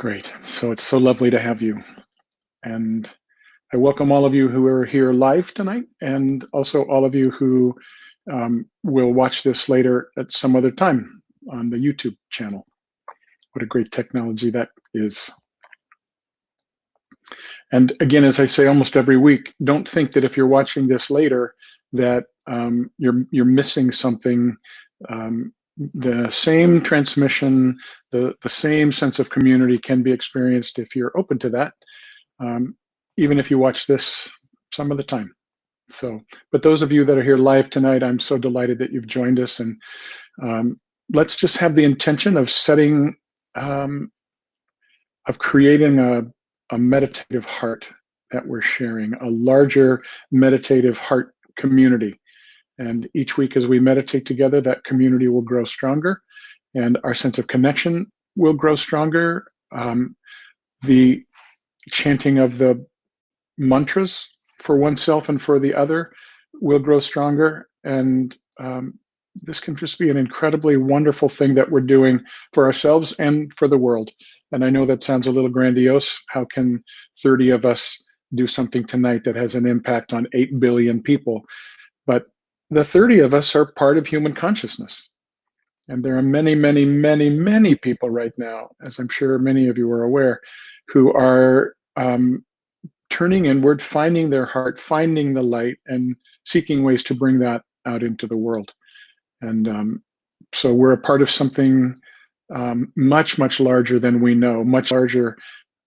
Great. So it's so lovely to have you. And I welcome all of you who are here live tonight, and also all of you who will watch this later at some other time on the YouTube channel. What a great technology that is. And again, as I say almost every week, don't think that if you're watching this later that you're missing something. The same transmission, the same sense of community can be experienced if you're open to that, even if you watch this some of the time. So, but those of you that are here live tonight, I'm so delighted that you've joined us. And let's just have the intention of setting, of creating a meditative heart that we're sharing, a larger meditative heart community. And each week as we meditate together, that community will grow stronger and our sense of connection will grow stronger. The chanting of the mantras for oneself and for the other will grow stronger. And this can just be an incredibly wonderful thing that we're doing for ourselves and for the world. And I know that sounds a little grandiose. How can 30 of us do something tonight that has an impact on 8 billion people? But the 30 of us are part of human consciousness. And there are many, many, many, many people right now, as I'm sure many of you are aware, who are turning inward, finding their heart, finding the light, and seeking ways to bring that out into the world. And so we're a part of something much, much larger than we know, much larger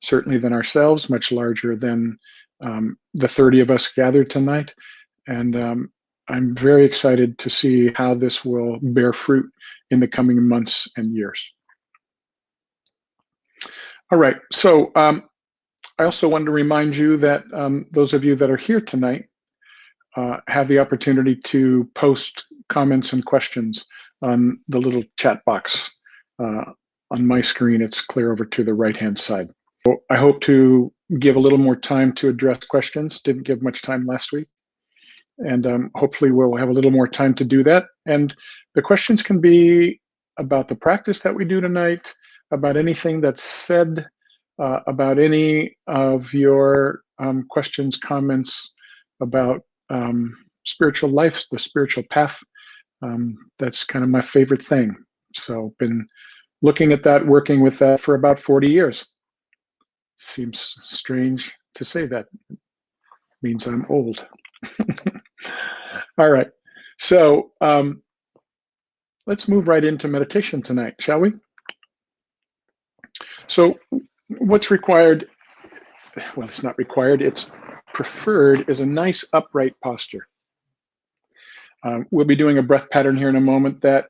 certainly than ourselves, much larger than the 30 of us gathered tonight. And I'm very excited to see how this will bear fruit in the coming months and years. All right, so I also wanted to remind you that those of you that are here tonight have the opportunity to post comments and questions on the little chat box. On my screen, it's clear over to the right-hand side. So I hope to give a little more time to address questions. Didn't give much time last week. And hopefully we'll have a little more time to do that. And the questions can be about the practice that we do tonight, about anything that's said, about any of your questions, comments about spiritual life, the spiritual path. That's kind of my favorite thing. So been looking at that, working with that for about 40 years. Seems strange to say that. It means I'm old. All right, so let's move right into meditation tonight, shall we? So what's required, well, it's not required, it's preferred, is a nice upright posture. We'll be doing a breath pattern here in a moment that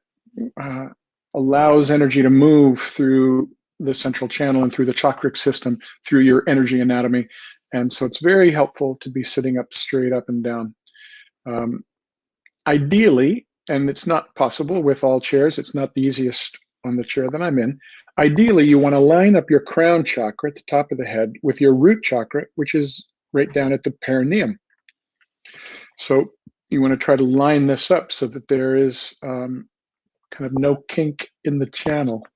allows energy to move through the central channel and through the chakra system, through your energy anatomy. And so it's very helpful to be sitting up straight up and down. Ideally, and it's not possible with all chairs, it's not the easiest on the chair that I'm in. Ideally, you want to line up your crown chakra at the top of the head with your root chakra, which is right down at the perineum. So you want to try to line this up so that there is kind of no kink in the channel.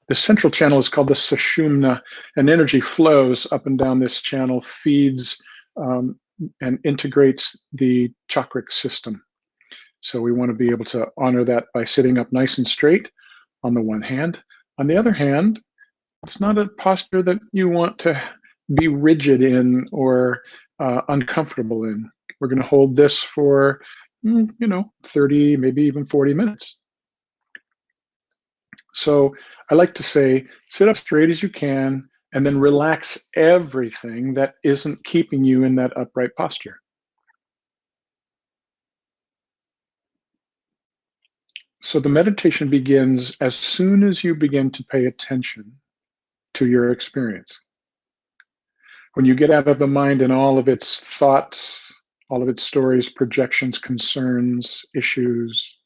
The central channel is called the sushumna, and energy flows up and down this channel, feeds and integrates the chakra system. So we want to be able to honor that by sitting up nice and straight on the one hand. On the other hand, it's not a posture that you want to be rigid in or uncomfortable in. We're going to hold this for, 30, maybe even 40 minutes. So I like to say, sit up straight as you can, and then relax everything that isn't keeping you in that upright posture. So the meditation begins as soon as you begin to pay attention to your experience. When you get out of the mind and all of its thoughts, all of its stories, projections, concerns, issues,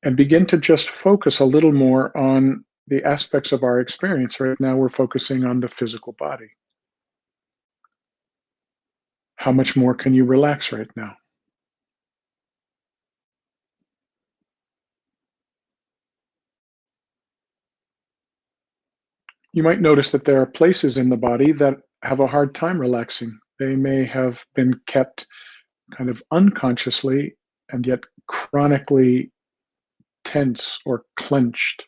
and begin to just focus a little more on the aspects of our experience. Right now, we're focusing on the physical body. How much more can you relax right now? You might notice that there are places in the body that have a hard time relaxing. They may have been kept kind of unconsciously and yet chronically tense or clenched.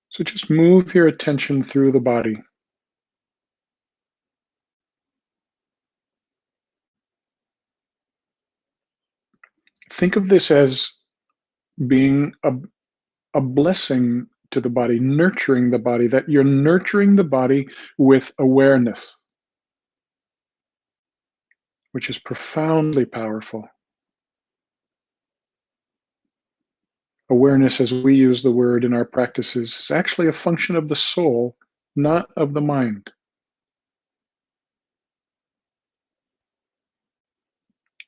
So just move your attention through the body. Think of this as being a blessing to the body, nurturing the body, that you're nurturing the body with awareness, which is profoundly powerful. Awareness, as we use the word in our practices, is actually a function of the soul, not of the mind.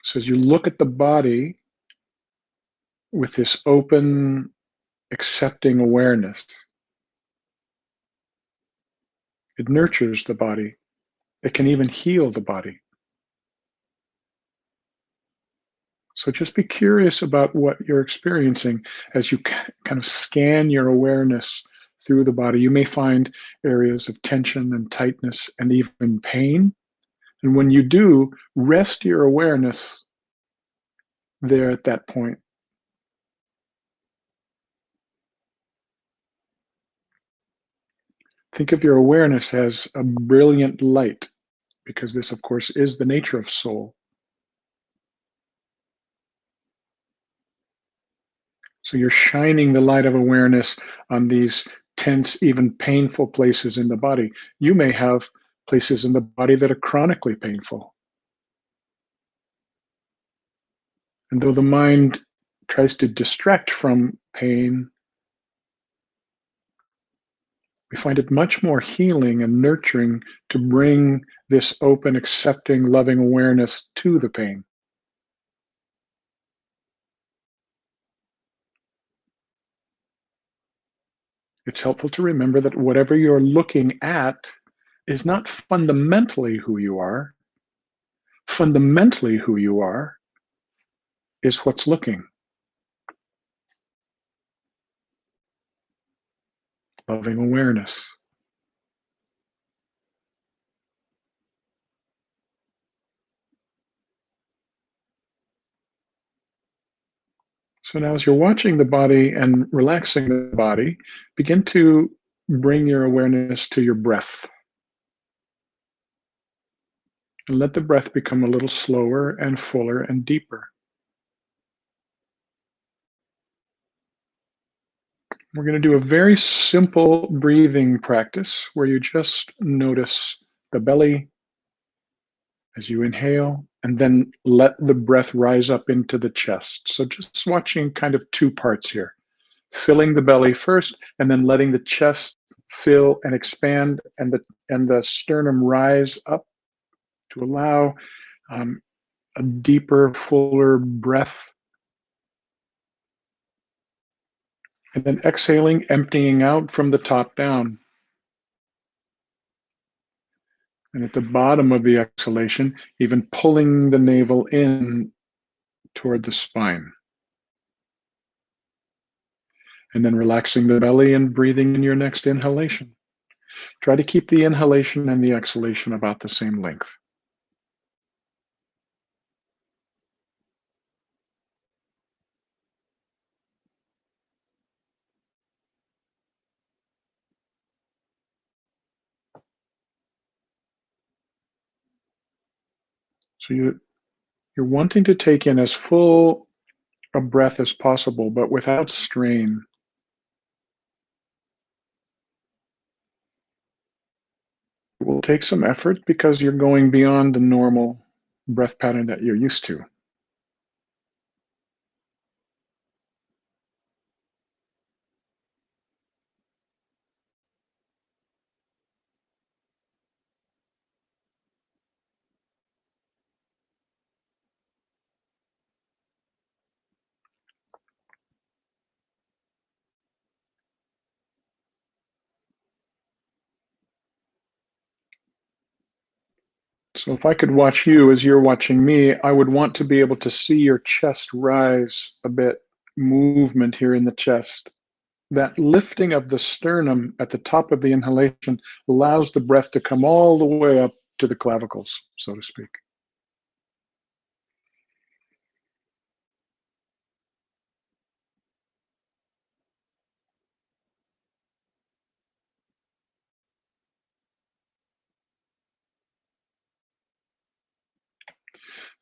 So as you look at the body with this open, accepting awareness, it nurtures the body. It can even heal the body. So just be curious about what you're experiencing as you kind of scan your awareness through the body. You may find areas of tension and tightness and even pain. And when you do, rest your awareness there at that point. Think of your awareness as a brilliant light, because this, of course, is the nature of soul. So you're shining the light of awareness on these tense, even painful places in the body. You may have places in the body that are chronically painful. And though the mind tries to distract from pain, we find it much more healing and nurturing to bring this open, accepting, loving awareness to the pain. It's helpful to remember that whatever you're looking at is not fundamentally who you are. Fundamentally, who you are is what's looking. Loving awareness. So now, as you're watching the body and relaxing the body, begin to bring your awareness to your breath. And let the breath become a little slower and fuller and deeper. We're going to do a very simple breathing practice where you just notice the belly as you inhale, and then let the breath rise up into the chest. So just watching kind of two parts here. Filling the belly first, and then letting the chest fill and expand, and the sternum rise up to allow a deeper, fuller breath. And then exhaling, emptying out from the top down. And at the bottom of the exhalation, even pulling the navel in toward the spine. And then relaxing the belly and breathing in your next inhalation. Try to keep the inhalation and the exhalation about the same length. So you're wanting to take in as full a breath as possible, but without strain. It will take some effort because you're going beyond the normal breath pattern that you're used to. So if I could watch you as you're watching me, I would want to be able to see your chest rise a bit, movement here in the chest. That lifting of the sternum at the top of the inhalation allows the breath to come all the way up to the clavicles, so to speak.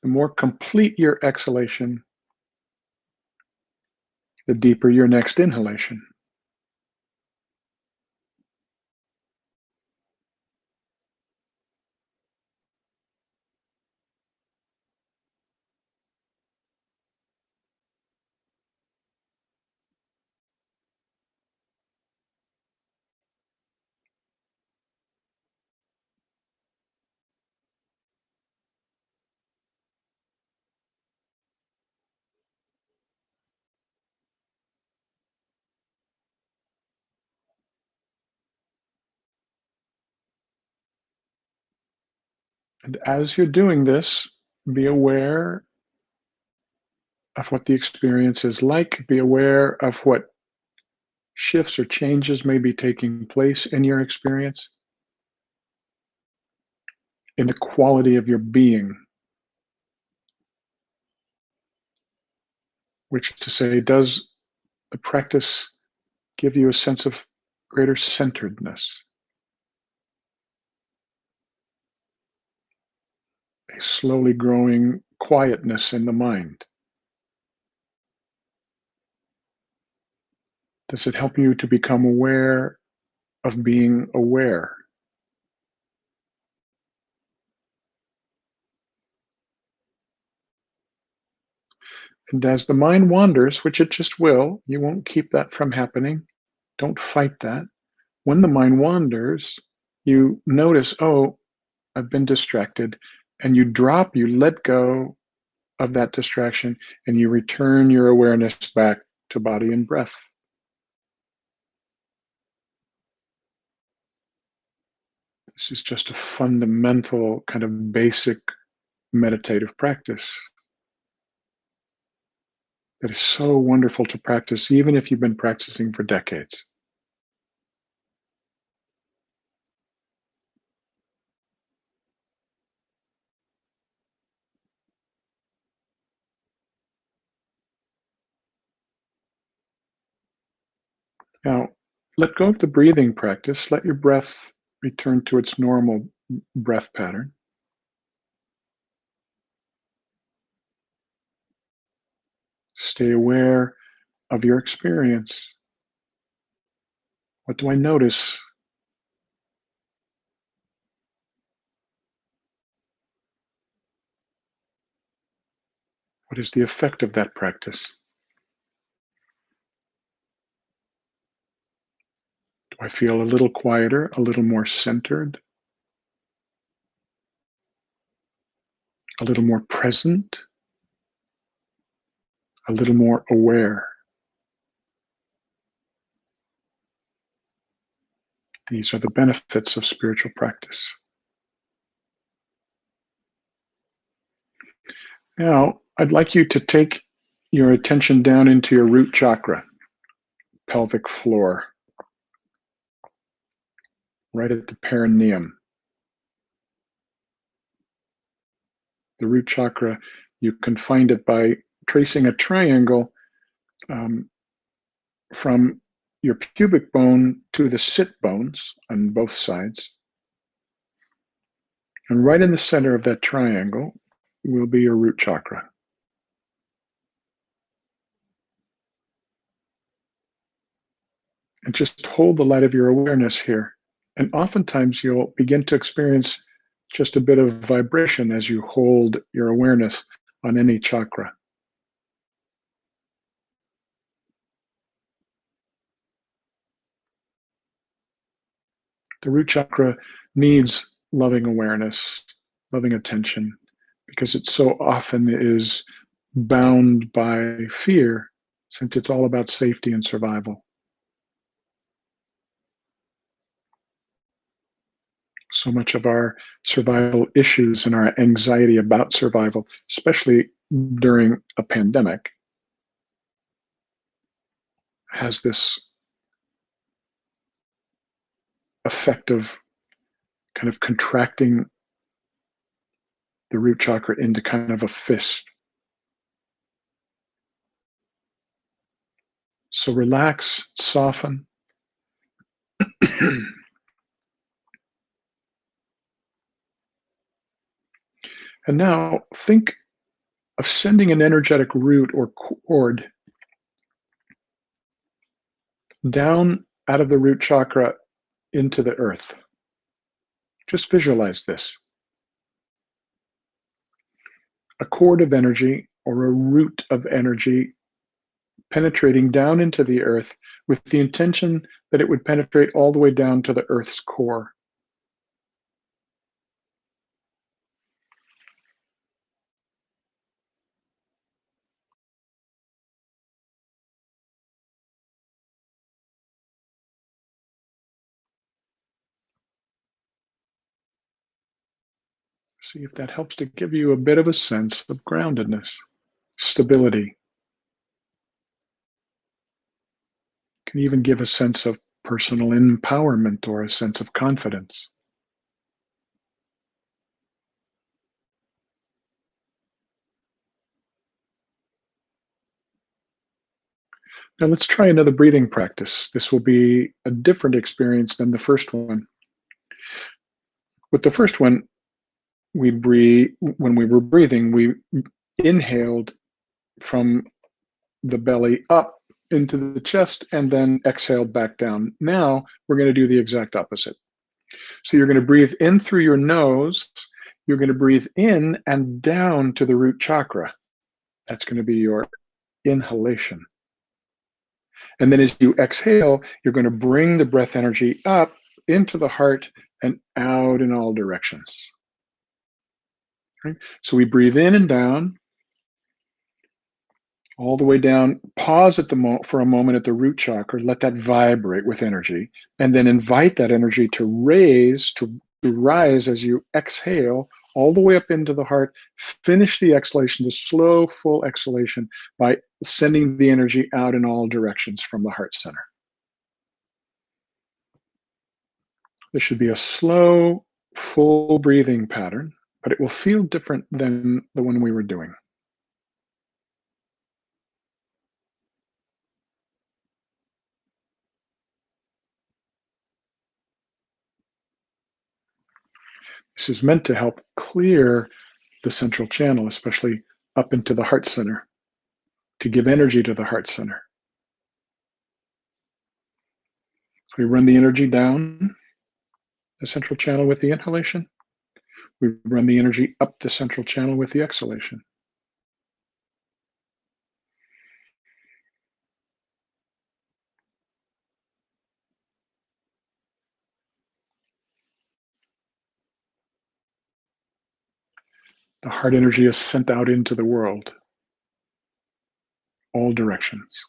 The more complete your exhalation, the deeper your next inhalation. And as you're doing this, be aware of what the experience is like. Be aware of what shifts or changes may be taking place in your experience, in the quality of your being, which to say, does the practice give you a sense of greater centeredness, a slowly growing quietness in the mind? Does it help you to become aware of being aware? And as the mind wanders, which it just will, you won't keep that from happening. Don't fight that. When the mind wanders, you notice, oh, I've been distracted. And you let go of that distraction, and you return your awareness back to body and breath. This is just a fundamental, kind of basic meditative practice that is so wonderful to practice, even if you've been practicing for decades. Now, let go of the breathing practice. Let your breath return to its normal breath pattern. Stay aware of your experience. What do I notice? What is the effect of that practice? Do I feel a little quieter, a little more centered, a little more present, a little more aware? These are the benefits of spiritual practice. Now, I'd like you to take your attention down into your root chakra, pelvic floor, right at the perineum. The root chakra, you can find it by tracing a triangle from your pubic bone to the sit bones on both sides. And right in the center of that triangle will be your root chakra. And just hold the light of your awareness here. And oftentimes you'll begin to experience just a bit of vibration as you hold your awareness on any chakra. The root chakra needs loving awareness, loving attention, because it so often is bound by fear, since it's all about safety and survival. So much of our survival issues and our anxiety about survival, especially during a pandemic, has this effect of kind of contracting the root chakra into kind of a fist. So relax, soften. And now think of sending an energetic root or cord down out of the root chakra into the earth. Just visualize this. A cord of energy or a root of energy penetrating down into the earth with the intention that it would penetrate all the way down to the earth's core. See if that helps to give you a bit of a sense of groundedness, stability. Can even give a sense of personal empowerment or a sense of confidence. Now let's try another breathing practice. This will be a different experience than the first one. With the first one, when we were breathing, we inhaled from the belly up into the chest and then exhaled back down. Now we're going to do the exact opposite. So you're going to breathe in through your nose. You're going to breathe in and down to the root chakra. That's going to be your inhalation. And then as you exhale, you're going to bring the breath energy up into the heart and out in all directions. Right? So we breathe in and down, all the way down. Pause at for a moment at the root chakra. Let that vibrate with energy, and then invite that energy to rise as you exhale all the way up into the heart. Finish the exhalation, the slow, full exhalation, by sending the energy out in all directions from the heart center. This should be a slow, full breathing pattern, but it will feel different than the one we were doing. This is meant to help clear the central channel, especially up into the heart center, to give energy to the heart center. So we run the energy down the central channel with the inhalation. We run the energy up the central channel with the exhalation. The heart energy is sent out into the world, all directions.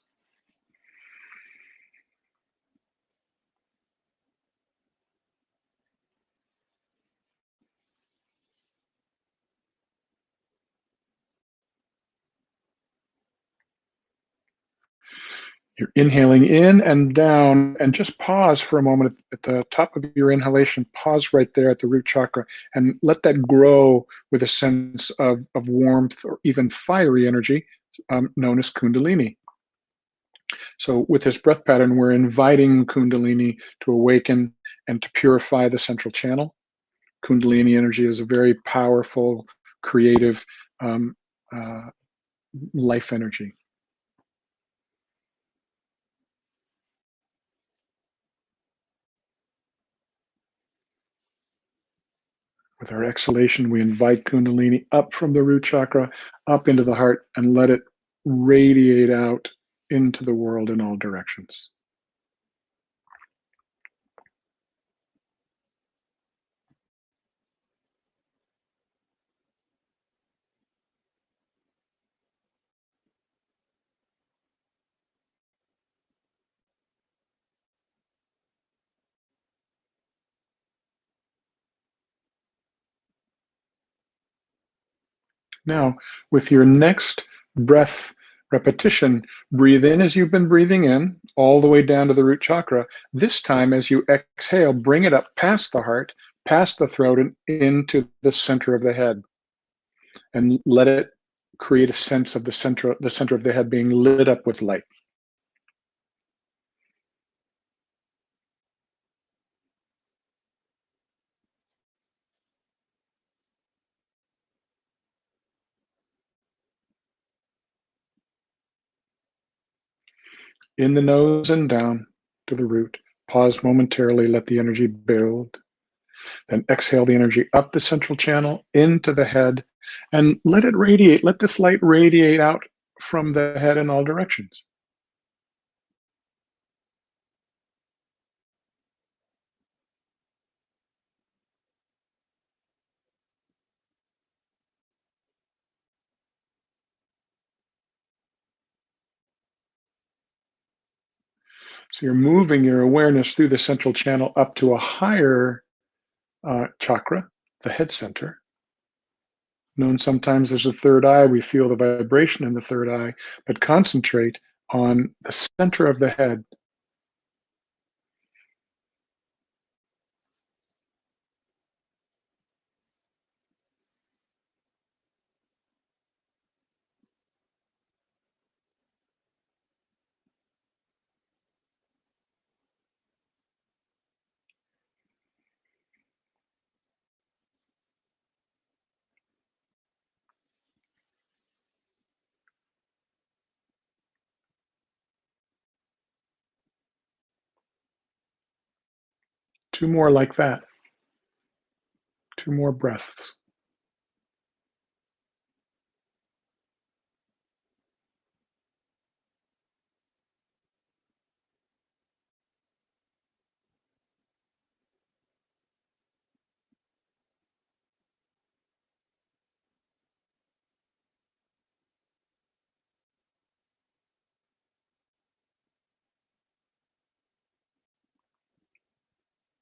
You're inhaling in and down, and just pause for a moment at the top of your inhalation. Pause right there at the root chakra and let that grow with a sense of warmth or even fiery energy known as Kundalini. So with this breath pattern, we're inviting Kundalini to awaken and to purify the central channel. Kundalini energy is a very powerful, creative life energy. With our exhalation, we invite Kundalini up from the root chakra, up into the heart, and let it radiate out into the world in all directions. Now, with your next breath repetition, breathe in as you've been breathing in, all the way down to the root chakra. This time, as you exhale, bring it up past the heart, past the throat, and into the center of the head. And let it create a sense of the center of the head being lit up with light. In the nose and down to the root. Pause momentarily, let the energy build. Then exhale the energy up the central channel into the head and let it radiate. Let this light radiate out from the head in all directions. So you're moving your awareness through the central channel up to a higher chakra, the head center. Known sometimes as the third eye, we feel the vibration in the third eye, but concentrate on the center of the head. Two more like that. Two more breaths.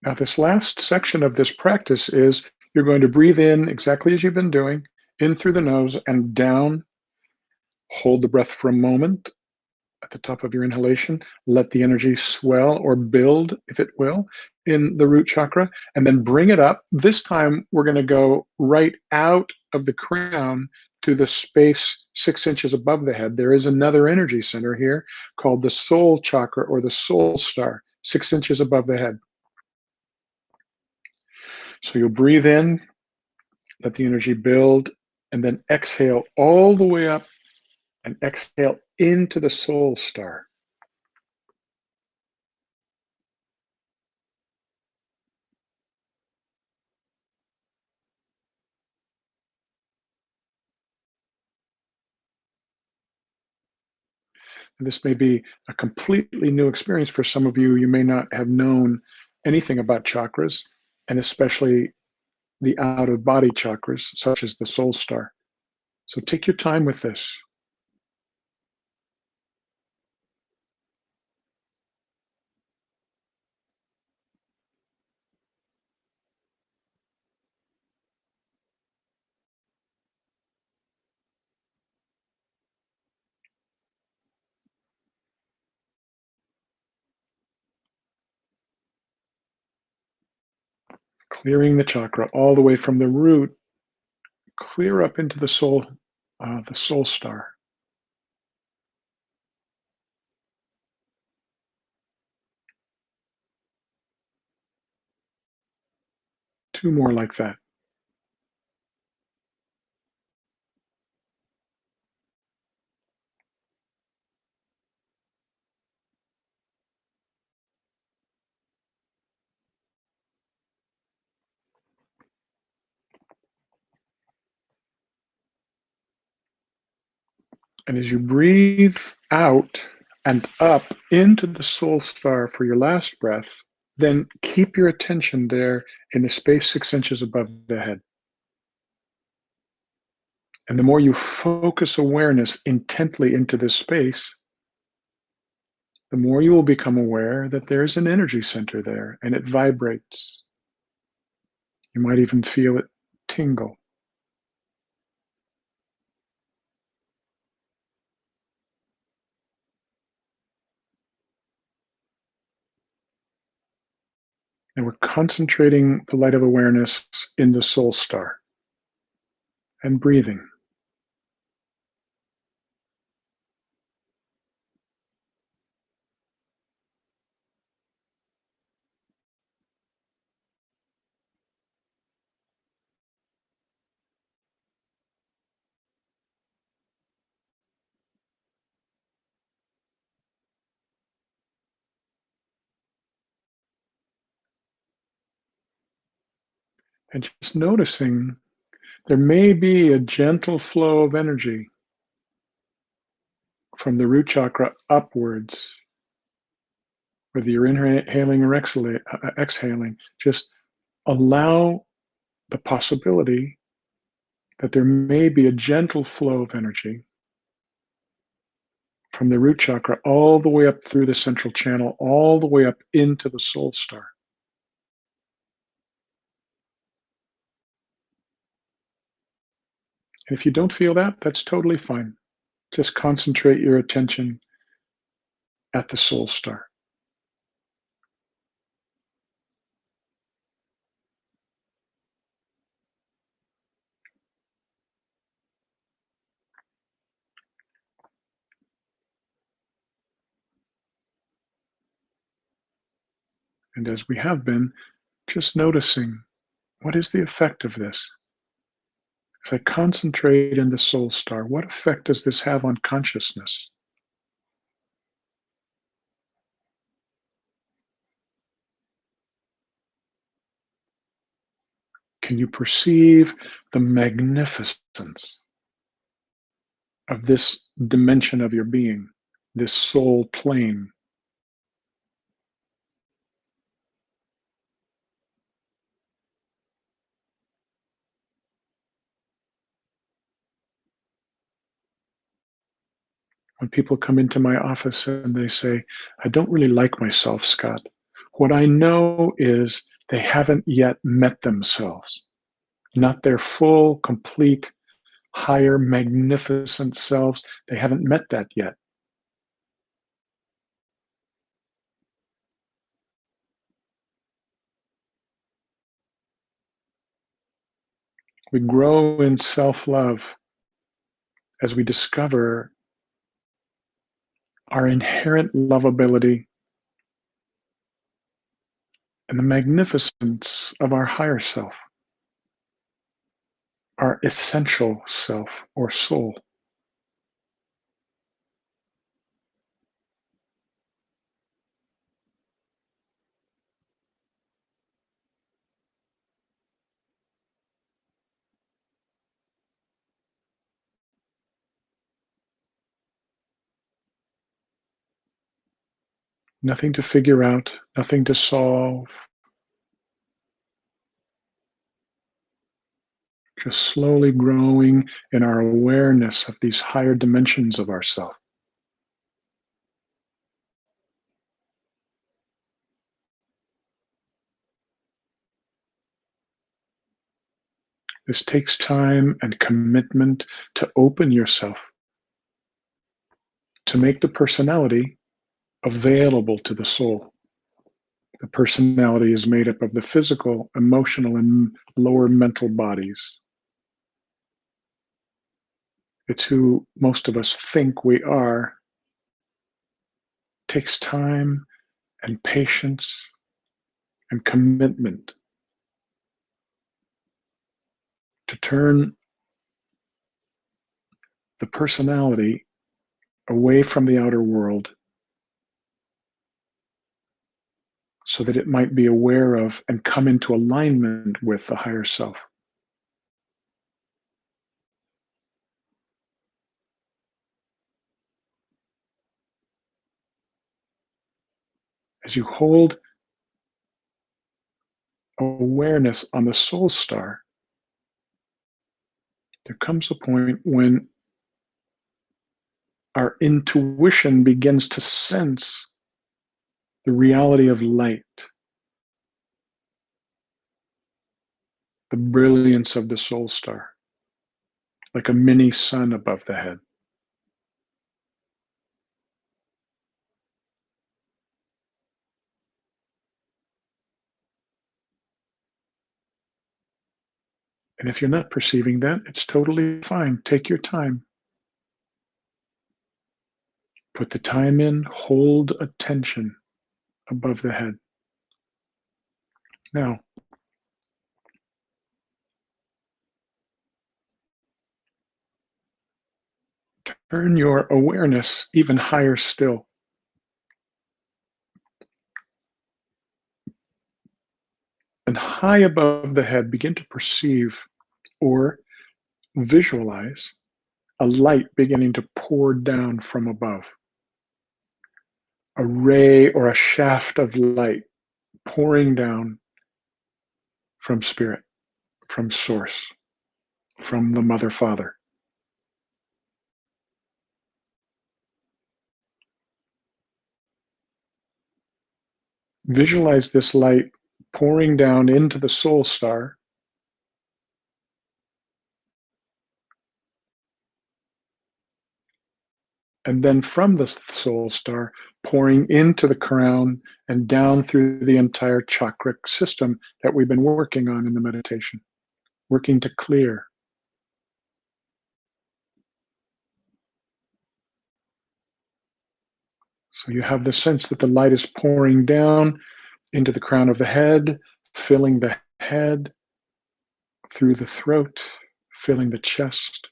Now, this last section of this practice is you're going to breathe in exactly as you've been doing, in through the nose and down. Hold the breath for a moment at the top of your inhalation. Let the energy swell or build, if it will, in the root chakra, and then bring it up. This time, we're going to go right out of the crown to the space 6 inches above the head. There is another energy center here called the soul chakra or the soul star, 6 inches above the head. So you'll breathe in, let the energy build, and then exhale all the way up and exhale into the soul star. And this may be a completely new experience for some of you. You may not have known anything about chakras, and especially the out of body chakras, such as the soul star. So take your time with this. Clearing the chakra all the way from the root, clear up into the soul star. Two more like that. And as you breathe out and up into the soul star for your last breath, then keep your attention there in the space 6 inches above the head. And the more you focus awareness intently into this space, the more you will become aware that there's an energy center there and it vibrates. You might even feel it tingle. concentrating the light of awareness in the soul star and breathing. And just noticing there may be a gentle flow of energy from the root chakra upwards, whether you're inhaling or exhaling. Just allow the possibility that there may be a gentle flow of energy from the root chakra all the way up through the central channel, all the way up into the soul star. And if you don't feel that, that's totally fine. Just concentrate your attention at the soul star. And as we have been, just noticing, what is the effect of this? If I concentrate in the soul star, what effect does this have on consciousness? Can you perceive the magnificence of this dimension of your being, this soul plane? When people come into my office and they say, I don't really like myself, Scott, what I know is they haven't yet met themselves, not their full, complete, higher, magnificent selves. They haven't met that yet. We grow in self-love as we discover our inherent lovability and the magnificence of our higher self, our essential self or soul. Nothing to figure out, nothing to solve, just slowly growing in our awareness of these higher dimensions of ourself. This takes time and commitment to open yourself, to make the personality available to the soul. The personality is made up of the physical, emotional, and lower mental bodies. It's who most of us think we are. It takes time and patience and commitment to turn the personality away from the outer world so that it might be aware of and come into alignment with the higher self. As you hold awareness on the soul star, there comes a point when our intuition begins to sense the reality of light, the brilliance of the soul star, like a mini sun above the head. And if you're not perceiving that, it's totally fine. Take your time. Put the time in, hold attention above the head. Now, turn your awareness even higher still. And high above the head, begin to perceive or visualize a light beginning to pour down from above. A ray or a shaft of light pouring down from spirit, from source, from the Mother Father. Visualize this light pouring down into the soul star, and then from the soul star pouring into the crown and down through the entire chakra system that we've been working on in the meditation, working to clear. So you have the sense that the light is pouring down into the crown of the head, filling the head, through the throat, filling the chest.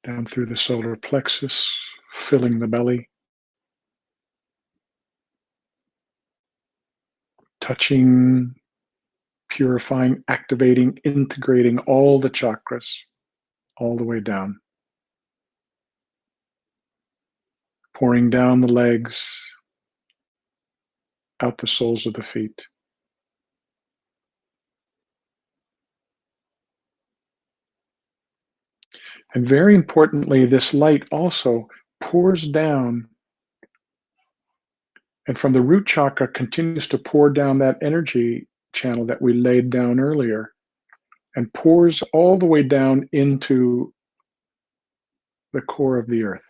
Down through the solar plexus, filling the belly. Touching, purifying, activating, integrating all the chakras, all the way down. Pouring down the legs, out the soles of the feet. And very importantly, this light also pours down, and from the root chakra continues to pour down that energy channel that we laid down earlier, and pours all the way down into the core of the earth.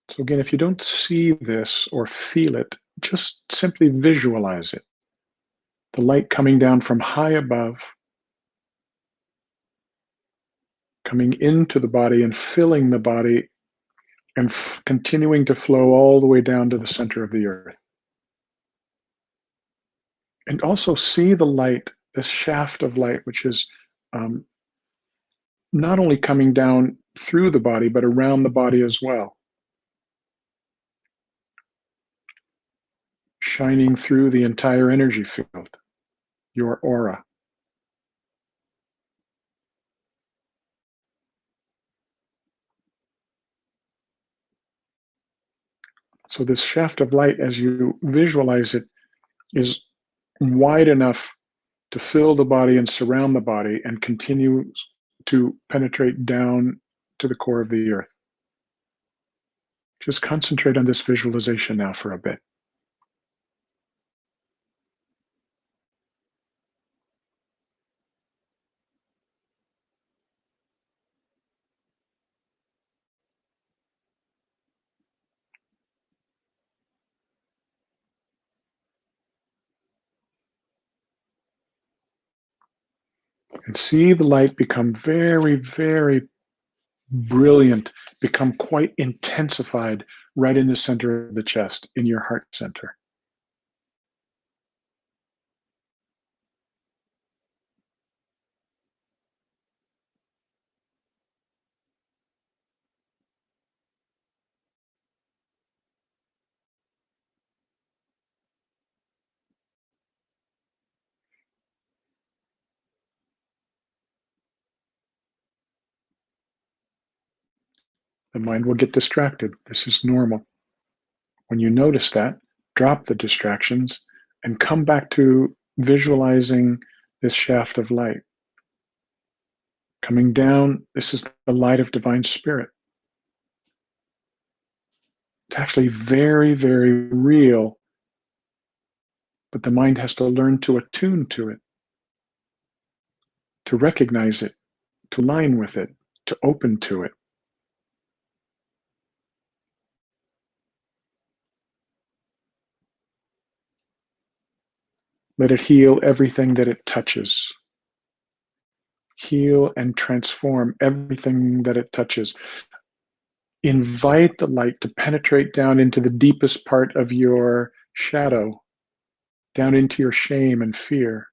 So again, if you don't see this or feel it, just simply visualize it. The light coming down from high above, coming into the body and filling the body, and continuing to flow all the way down to the center of the earth. And also see the light, this shaft of light, which is not only coming down through the body, but around the body as well. Shining through the entire energy field, your aura. So this shaft of light, as you visualize it, is wide enough to fill the body and surround the body and continues to penetrate down to the core of the earth. Just concentrate on this visualization now for a bit. And see the light become very, very brilliant, become quite intensified right in the center of the chest, in your heart center. The mind will get distracted. This is normal. When you notice that, drop the distractions and come back to visualizing this shaft of light. Coming down, this is the light of divine spirit. It's actually very, very real, but the mind has to learn to attune to it, to recognize it, to align with it, to open to it. Let it heal everything that it touches. Heal and transform everything that it touches. Invite the light to penetrate down into the deepest part of your shadow, down into your shame and fear.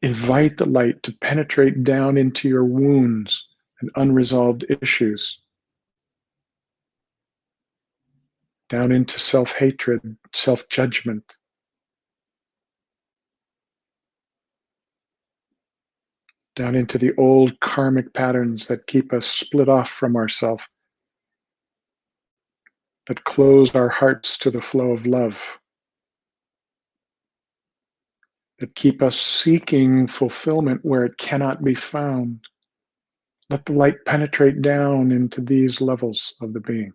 Invite the light to penetrate down into your wounds and unresolved issues, down into self-hatred, self-judgment. Down into the old karmic patterns that keep us split off from ourselves, that close our hearts to the flow of love, that keep us seeking fulfillment where it cannot be found. Let the light penetrate down into these levels of the being,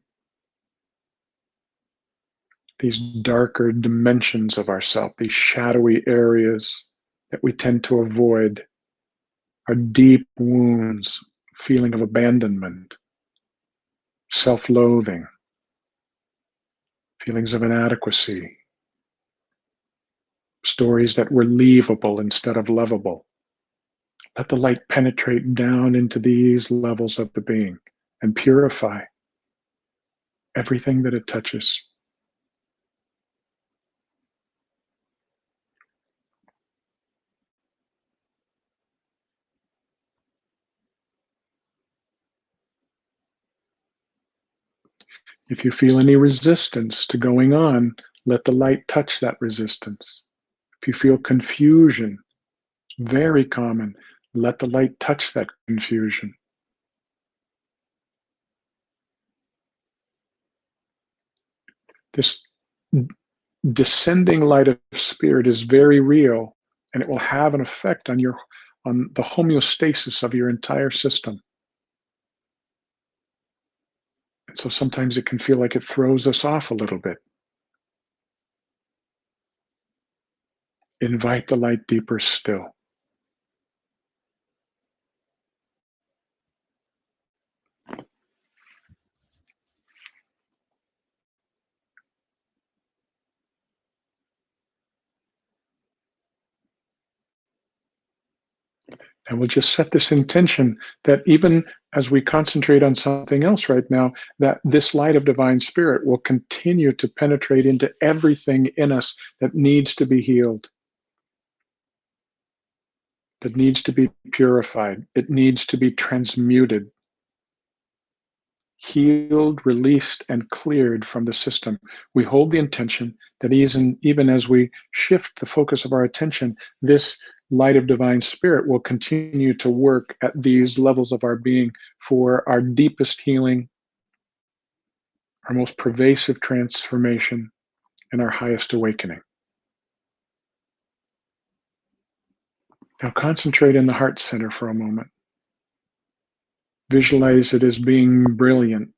these darker dimensions of ourself, these shadowy areas that we tend to avoid, our deep wounds, feeling of abandonment, self-loathing, feelings of inadequacy, stories that were leavable instead of lovable. Let the light penetrate down into these levels of the being and purify everything that it touches. If you feel any resistance to going on, let the light touch that resistance. If you feel confusion, very common, let the light touch that confusion. This descending light of spirit is very real, and it will have an effect on the homeostasis of your entire system. And so sometimes it can feel like it throws us off a little bit. Invite the light deeper still. And we'll just set this intention that even as we concentrate on something else right now, that this light of divine spirit will continue to penetrate into everything in us that needs to be healed, that needs to be purified. It needs to be transmuted, healed, released, and cleared from the system. We hold the intention that even as we shift the focus of our attention, this light of divine spirit will continue to work at these levels of our being for our deepest healing, our most pervasive transformation, and our highest awakening. Now concentrate in the heart center for a moment. Visualize it as being brilliant.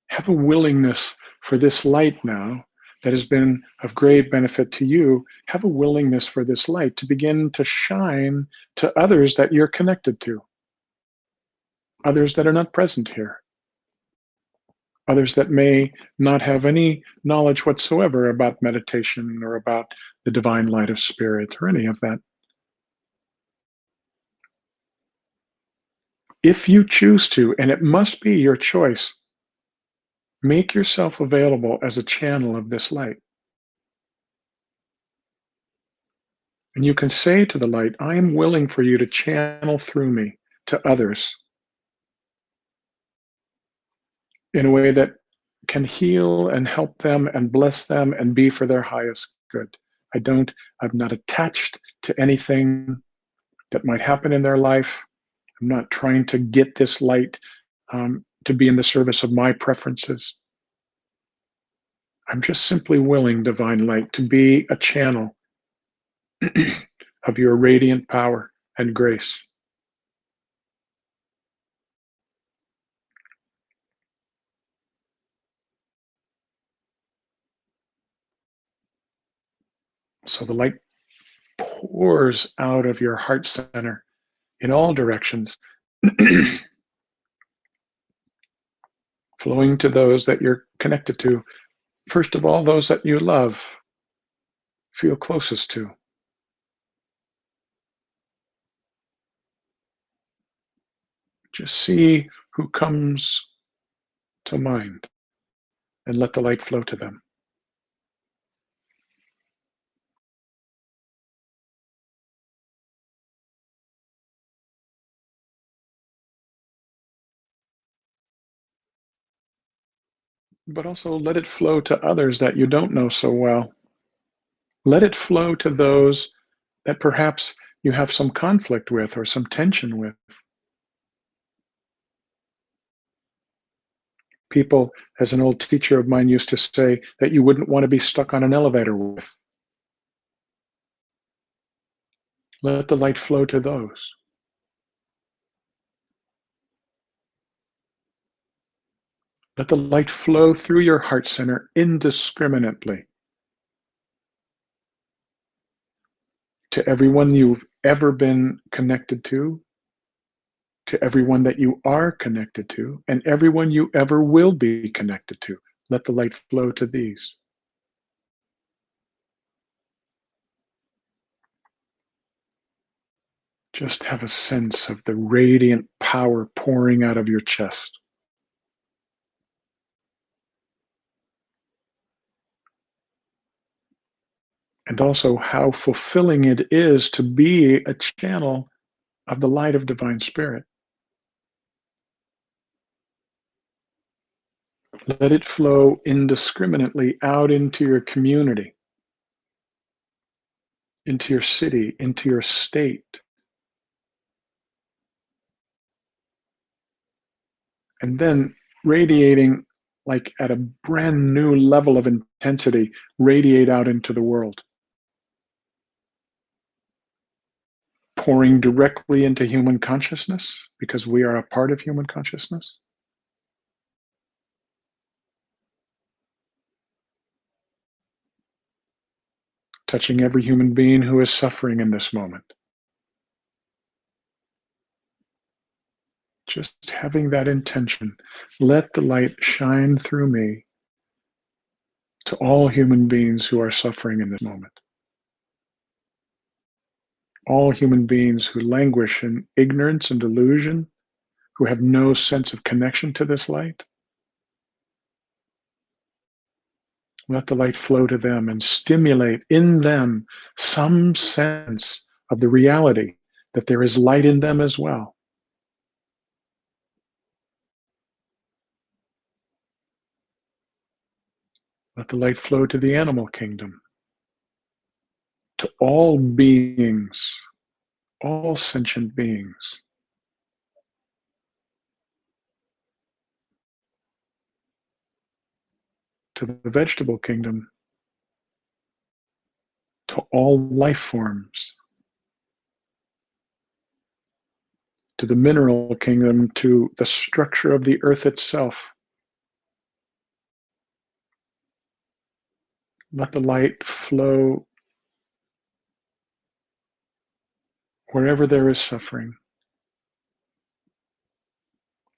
Have a willingness for this light now that has been of great benefit to you. Have a willingness for this light to begin to shine to others that you're connected to, others that are not present here, others that may not have any knowledge whatsoever about meditation or about the divine light of spirit or any of that. If you choose to, and it must be your choice, make yourself available as a channel of this light. And you can say to the light, I am willing for you to channel through me to others in a way that can heal and help them and bless them and be for their highest good. I'm not attached to anything that might happen in their life. I'm not trying to get this light to be in the service of my preferences. I'm just simply willing, divine light, to be a channel of your radiant power and grace. So the light pours out of your heart center in all directions, flowing to those that you're connected to. First of all, those that you love, feel closest to. Just see who comes to mind and let the light flow to them. But also let it flow to others that you don't know so well. Let it flow to those that perhaps you have some conflict with or some tension with. People, as an old teacher of mine used to say, that you wouldn't want to be stuck on an elevator with. Let the light flow to those. Let the light flow through your heart center indiscriminately to everyone you've ever been connected to everyone that you are connected to, and everyone you ever will be connected to. Let the light flow to these. Just have a sense of the radiant power pouring out of your chest. And also how fulfilling it is to be a channel of the light of Divine Spirit. Let it flow indiscriminately out into your community, into your city, into your state. And then radiating like at a brand new level of intensity, radiate out into the world. Pouring directly into human consciousness because we are a part of human consciousness. Touching every human being who is suffering in this moment. Just having that intention. Let the light shine through me to all human beings who are suffering in this moment. All human beings who languish in ignorance and delusion, who have no sense of connection to this light. Let the light flow to them and stimulate in them some sense of the reality that there is light in them as well. Let the light flow to the animal kingdom, to all beings, all sentient beings. To the vegetable kingdom, to all life forms. To the mineral kingdom, to the structure of the earth itself. Let the light flow wherever there is suffering.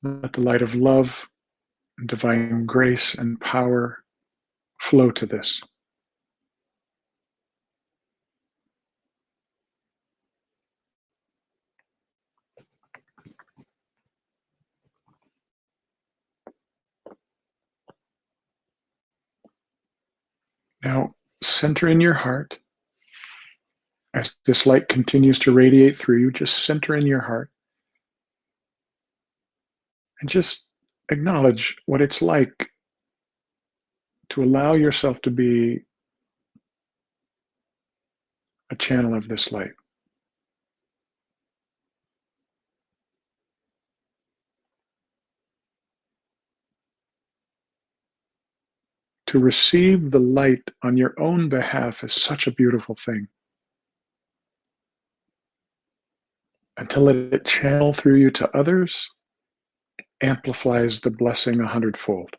Let the light of love, and divine grace and power flow to this. Now, center in your heart. As this light continues to radiate through you, just center in your heart. And just acknowledge what it's like to allow yourself to be a channel of this light. To receive the light on your own behalf is such a beautiful thing. and to let it channel through you to others amplifies the blessing 100-fold.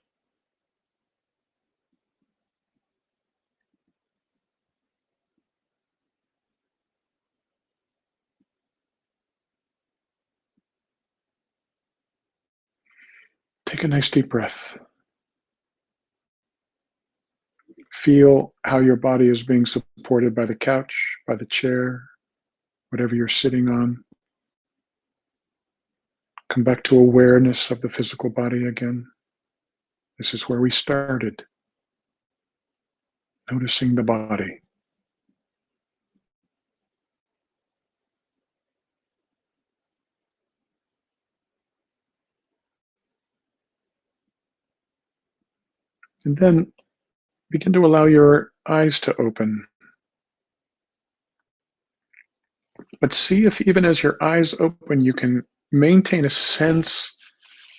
Take a nice deep breath. Feel how your body is being supported by the couch, by the chair, whatever you're sitting on. Come back to awareness of the physical body again. This is where we started. Noticing the body. And then begin to allow your eyes to open. But see if even as your eyes open, you can maintain a sense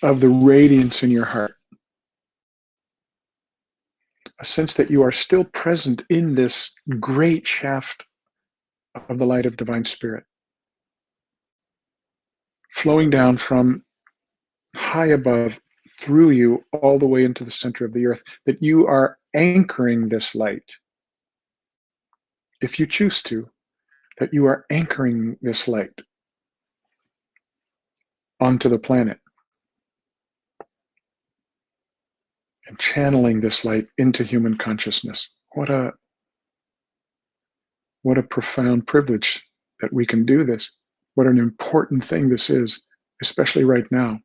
of the radiance in your heart. A sense that you are still present in this great shaft of the light of Divine Spirit, flowing down from high above through you all the way into the center of the earth, that you are anchoring this light. If you choose to, that you are anchoring this light onto the planet and channeling this light into human consciousness. What a profound privilege that we can do this. What an important thing this is, especially right now.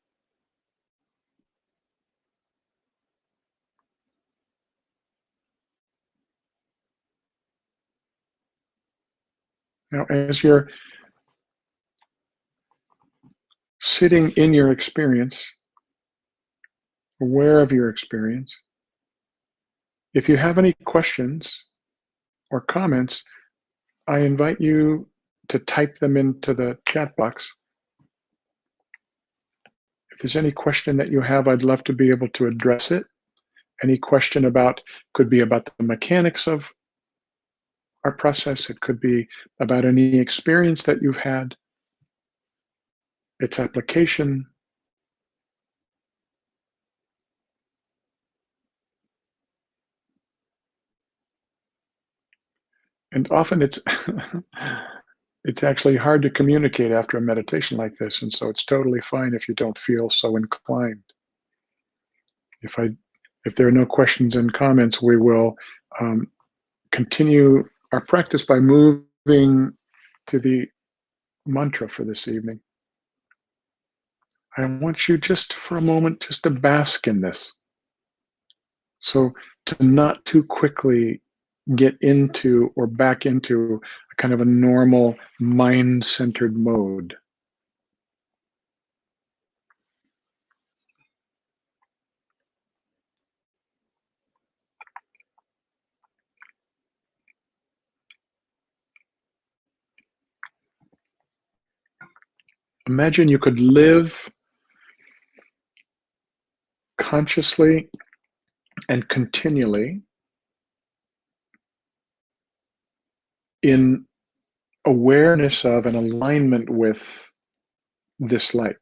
Now, as you're sitting in your experience, aware of your experience, if you have any questions or comments, I invite you to type them into the chat box. If there's any question that you have, I'd love to be able to address it. Any question could be about the mechanics of our process. It could be about any experience that you've had, its application. And often it's actually hard to communicate after a meditation like this, and so it's totally fine if you don't feel so inclined. If there are no questions and comments, we will continue our practice by moving to the mantra for this evening. I want you just for a moment just to bask in this. So to not too quickly get into or back into a kind of a normal mind-centered mode. Imagine you could live consciously and continually in awareness of and alignment with this light.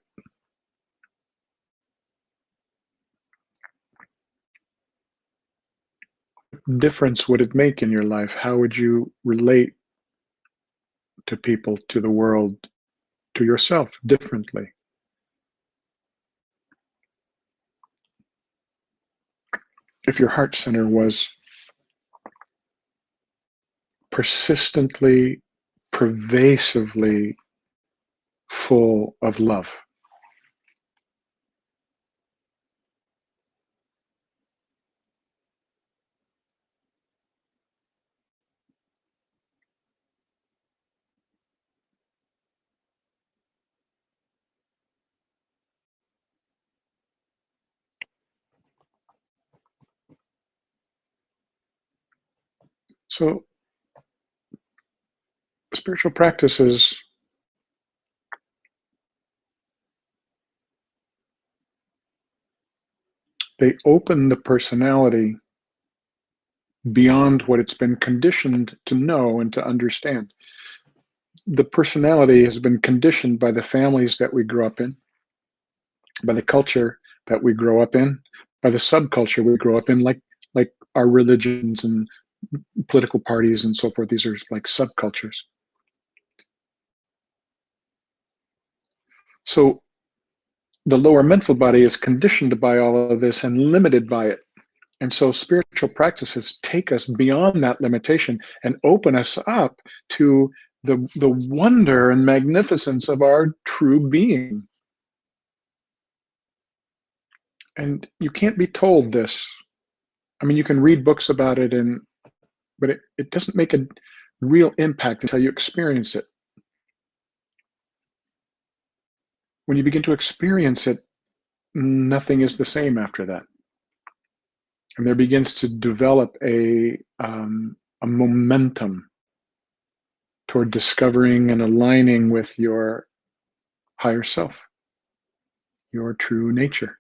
What difference would it make in your life? How would you relate to people, to the world, to yourself differently? If your heart center was persistently, pervasively full of love. So spiritual practices they open the personality beyond what it's been conditioned to know and to understand. the personality has been conditioned by the families that we grew up in, by the culture that we grow up in, by the subculture we grow up in, like our religions and political parties and so forth. These are like subcultures. So the lower mental body is conditioned by all of this and limited by it. And so spiritual practices take us beyond that limitation and open us up to the wonder and magnificence of our true being. And you can't be told this. I mean, you can read books about it, but it doesn't make a real impact until you experience it. When you begin to experience it, nothing is the same after that. And there begins to develop a momentum toward discovering and aligning with your higher self, your true nature.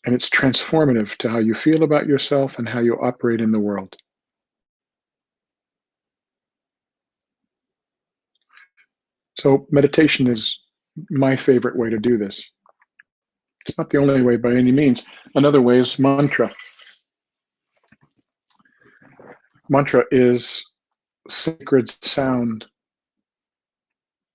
And it's transformative to how you feel about yourself and how you operate in the world. So meditation is my favorite way to do this. It's not the only way by any means. Another way is mantra. Mantra is sacred sound.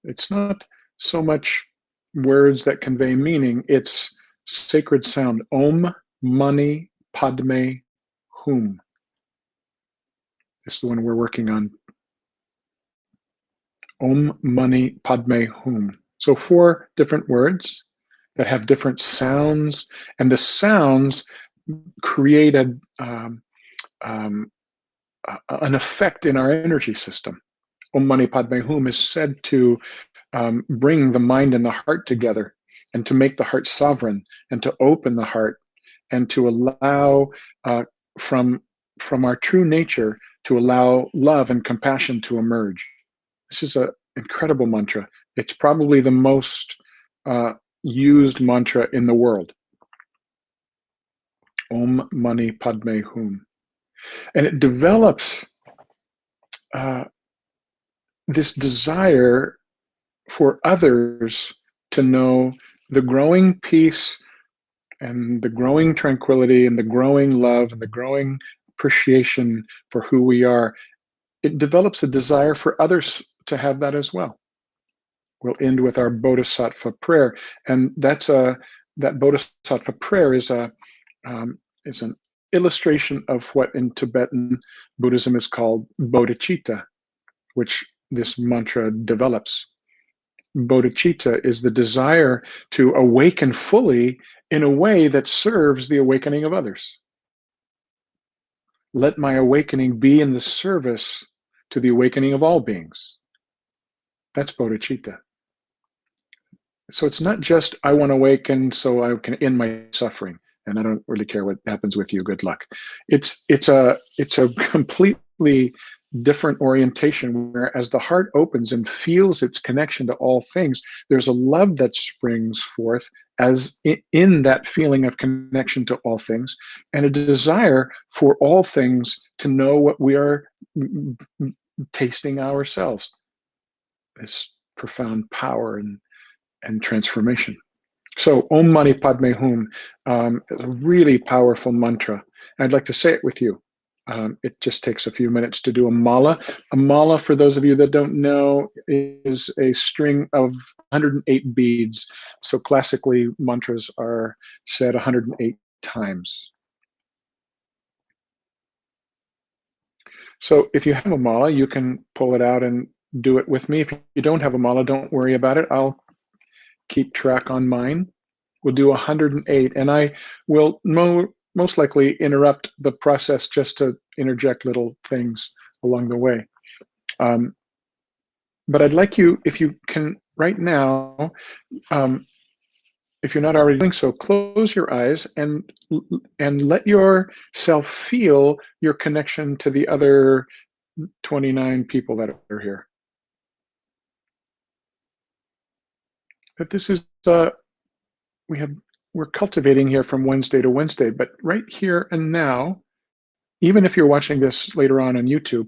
It's not so much words that convey meaning, it's sacred sound. Om Mani Padme Hum. This is the one we're working on. Om Mani Padme Hum. So 4 different words that have different sounds, and the sounds create an effect in our energy system. Om Mani Padme Hum is said to bring the mind and the heart together, and to make the heart sovereign, and to open the heart, and to allow from our true nature to allow love and compassion to emerge. This is an incredible mantra. It's probably the most used mantra in the world. Om Mani Padme Hum. And it develops this desire for others to know the growing peace and the growing tranquility and the growing love and the growing appreciation for who we are. It develops a desire for others to have that as well. We'll end with our Bodhisattva Prayer, and that Bodhisattva Prayer is an illustration of what in Tibetan Buddhism is called bodhicitta, which this mantra develops. Bodhicitta is the desire to awaken fully in a way that serves the awakening of others. Let my awakening be in the service to the awakening of all beings. That's bodhicitta. So it's not just, I want to awaken so I can end my suffering, and I don't really care what happens with you, good luck. It's a completely different orientation, where as the heart opens and feels its connection to all things, there's a love that springs forth as in that feeling of connection to all things, and a desire for all things to know what we are tasting ourselves. This profound power and transformation. So Om Mani Padme Hum is a really powerful mantra. I'd like to say it with you. It just takes a few minutes to do a mala. A mala, for those of you that don't know, is a string of 108 beads. So classically, mantras are said 108 times. So if you have a mala, you can pull it out and do it with me. If you don't have a mala, don't worry about it. I'll keep track on mine. We'll do 108, and I will most likely interrupt the process just to interject little things along the way. But I'd like you, if you can right now, if you're not already doing so, close your eyes and let yourself feel your connection to the other 29 people that are here. But this is we're cultivating here from Wednesday to Wednesday, but right here and now, even if you're watching this later on YouTube,